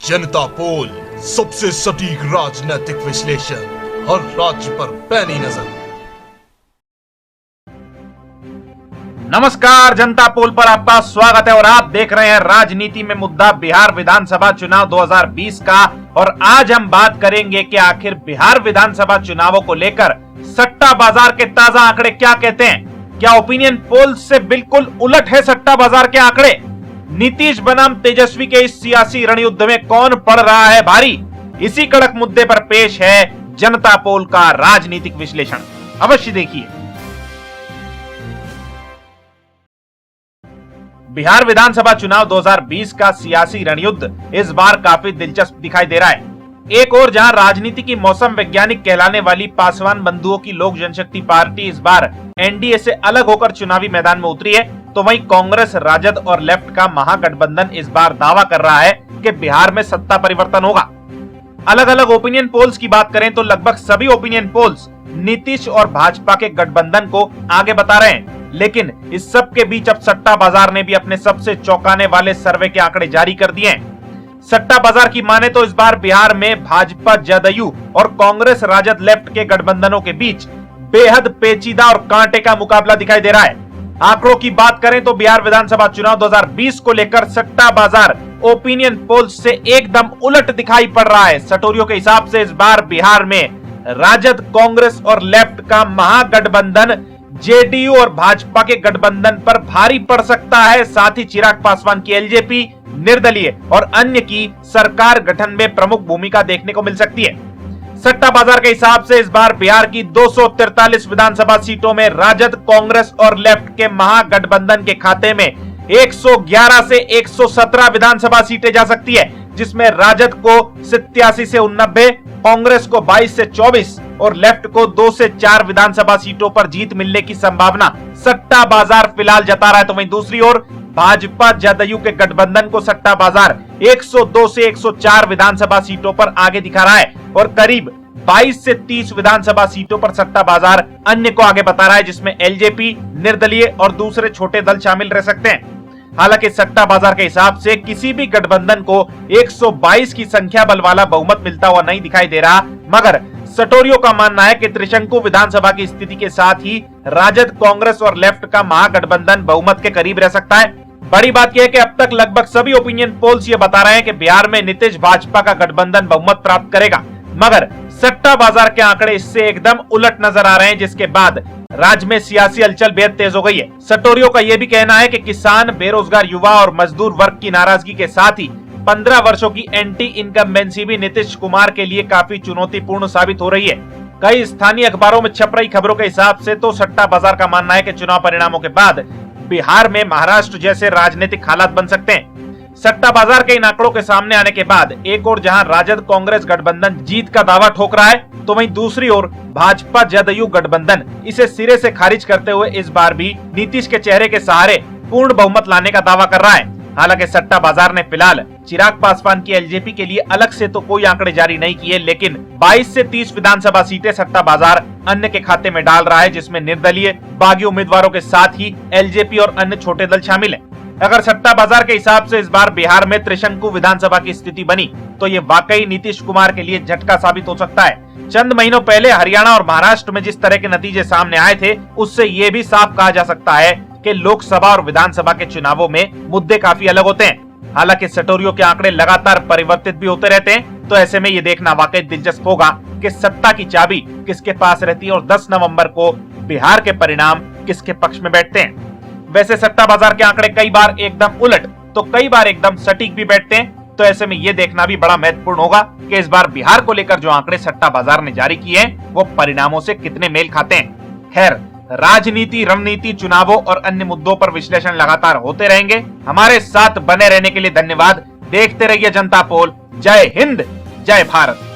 जनता पोल, सबसे सटीक राजनीतिक विश्लेषण, हर राज्य पर पैनी नजर। नमस्कार, जनता पोल पर आपका स्वागत है और आप देख रहे हैं राजनीति में मुद्दा बिहार विधानसभा चुनाव 2020 का। और आज हम बात करेंगे कि आखिर बिहार विधानसभा चुनावों को लेकर सट्टा बाजार के ताजा आंकड़े क्या कहते हैं। क्या ओपिनियन पोल से बिल्कुल उलट है सट्टा बाजार के आंकड़े? नीतीश बनाम तेजस्वी के इस सियासी रणयुद्ध में कौन पड़ रहा है भारी? इसी कड़क मुद्दे पर पेश है जनता पोल का राजनीतिक विश्लेषण, अवश्य देखिए। बिहार विधानसभा चुनाव 2020 का सियासी रणयुद्ध इस बार काफी दिलचस्प दिखाई दे रहा है। एक ओर जहां राजनीति की मौसम वैज्ञानिक कहलाने वाली पासवान बंधुओं की लोक जनशक्ति पार्टी इस बार एनडीए से अलग होकर चुनावी मैदान में उतरी है, तो वहीं कांग्रेस, राजद और लेफ्ट का महागठबंधन इस बार दावा कर रहा है कि बिहार में सत्ता परिवर्तन होगा। अलग अलग ओपिनियन पोल्स की बात करें तो लगभग सभी ओपिनियन पोल्स नीतीश और भाजपा के गठबंधन को आगे बता रहे हैं। लेकिन इस सब के बीच अब सट्टा बाजार ने भी अपने सबसे चौंकाने वाले सर्वे के आंकड़े जारी कर दिए हैं। सट्टा बाजार की माने तो इस बार बिहार में भाजपा, जदयू और कांग्रेस, राजद, लेफ्ट के गठबंधनों के बीच बेहद पेचीदा और कांटे का मुकाबला दिखाई दे रहा है। आंकड़ों की बात करें तो बिहार विधानसभा चुनाव 2020 को लेकर सट्टा बाजार ओपिनियन पोल्स से एकदम उलट दिखाई पड़ रहा है। सटोरियों के हिसाब से इस बार बिहार में राजद, कांग्रेस और लेफ्ट का महागठबंधन जेडीयू और भाजपा के गठबंधन पर भारी पड़ सकता है। साथ ही चिराग पासवान की एलजेपी, निर्दलीय और अन्य की सरकार गठन में प्रमुख भूमिका देखने को मिल सकती है। सट्टा बाजार के हिसाब से इस बार बिहार की 243 विधानसभा सीटों में राजद, कांग्रेस और लेफ्ट के महागठबंधन के खाते में 111 से 117 विधानसभा सीटें जा सकती है, जिसमें राजद को 87 से 89, कांग्रेस को 22 से 24 और लेफ्ट को 2 से 4 विधानसभा सीटों पर जीत मिलने की संभावना सट्टा बाजार फिलहाल जता रहा है। तो वहीं दूसरी ओर भाजपा, जदयू के गठबंधन को सट्टा बाजार 102 से 104 विधानसभा सीटों पर आगे दिखा रहा है और करीब 22 से 30 विधानसभा सीटों पर सट्टा बाजार अन्य को आगे बता रहा है, जिसमें एलजेपी, निर्दलीय और दूसरे छोटे दल शामिल रह सकते हैं। हालांकि सट्टा बाजार के हिसाब से किसी भी गठबंधन को 122 की संख्या बल वाला बहुमत मिलता हुआ नहीं दिखाई दे रहा, मगर सटोरियों का मानना है कि त्रिशंकु विधानसभा की स्थिति के साथ ही राजद, कांग्रेस और लेफ्ट का महागठबंधन बहुमत के करीब रह सकता है। बड़ी बात यह है कि अब तक लगभग सभी ओपिनियन पोल्स ये बता रहे हैं कि बिहार में नीतीश भाजपा का गठबंधन बहुमत प्राप्त करेगा, मगर सट्टा बाजार के आंकड़े इससे एकदम उलट नजर आ रहे हैं, जिसके बाद राज्य में सियासी हलचल बेहद तेज हो गई है। सटोरियों का यह भी कहना है कि किसान, बेरोजगार युवा और मजदूर वर्ग की नाराजगी के साथ ही 15 वर्षों की एंटी इनकम्बेंसी भी नीतीश कुमार के लिए काफी चुनौतीपूर्ण साबित हो रही है। कई स्थानीय अखबारों में छप रही खबरों के हिसाब से तो सट्टा बाजार का मानना है कि चुनाव परिणामों के बाद बिहार में महाराष्ट्र जैसे राजनीतिक हालात बन सकते हैं। सट्टा बाजार के इन आंकड़ों के सामने आने के बाद एक ओर जहां राजद, कांग्रेस गठबंधन जीत का दावा ठोक रहा है, तो वहीं दूसरी ओर भाजपा, जदयू गठबंधन इसे सिरे से खारिज करते हुए इस बार भी नीतीश के चेहरे के सहारे पूर्ण बहुमत लाने का दावा कर रहा है। हालांकि सट्टा बाजार ने फिलहाल चिराग पासवान की एलजेपी के लिए अलग से तो कोई आंकड़े जारी नहीं किए, लेकिन 22 से 30 विधानसभा सीटें सट्टा बाजार अन्य के खाते में डाल रहा है, जिसमें निर्दलीय, बागी उम्मीदवारों के साथ ही एलजेपी और अन्य छोटे दल शामिल हैं। अगर सट्टा बाजार के हिसाब से इस बार बिहार में त्रिशंकु विधानसभा की स्थिति बनी तो ये वाकई नीतीश कुमार के लिए झटका साबित हो सकता है। चंद महीनों पहले हरियाणा और महाराष्ट्र में जिस तरह के नतीजे सामने आए थे, उससे ये भी साफ कहा जा सकता है कि लोकसभा और विधानसभा के चुनावों में मुद्दे काफी अलग होते हैं। हालांकि सटोरियों के आंकड़े लगातार परिवर्तित भी होते रहते हैं, तो ऐसे में ये देखना वाकई दिलचस्प होगा कि सत्ता की चाबी किसके पास रहती है और 10 नवंबर को बिहार के परिणाम किसके पक्ष में बैठते हैं। वैसे सट्टा बाजार के आंकड़े कई बार एकदम उलट तो कई बार एकदम सटीक भी बैठते हैं, तो ऐसे में ये देखना भी बड़ा महत्वपूर्ण होगा कि इस बार बिहार को लेकर जो आंकड़े सट्टा बाजार ने जारी किए हैं वो परिणामों से कितने मेल खाते हैं। खैर, राजनीति, रणनीति, चुनावों और अन्य मुद्दों पर विश्लेषण लगातार होते रहेंगे। हमारे साथ बने रहने के लिए धन्यवाद। देखते रहिए जनता पोल। जय हिंद, जय भारत।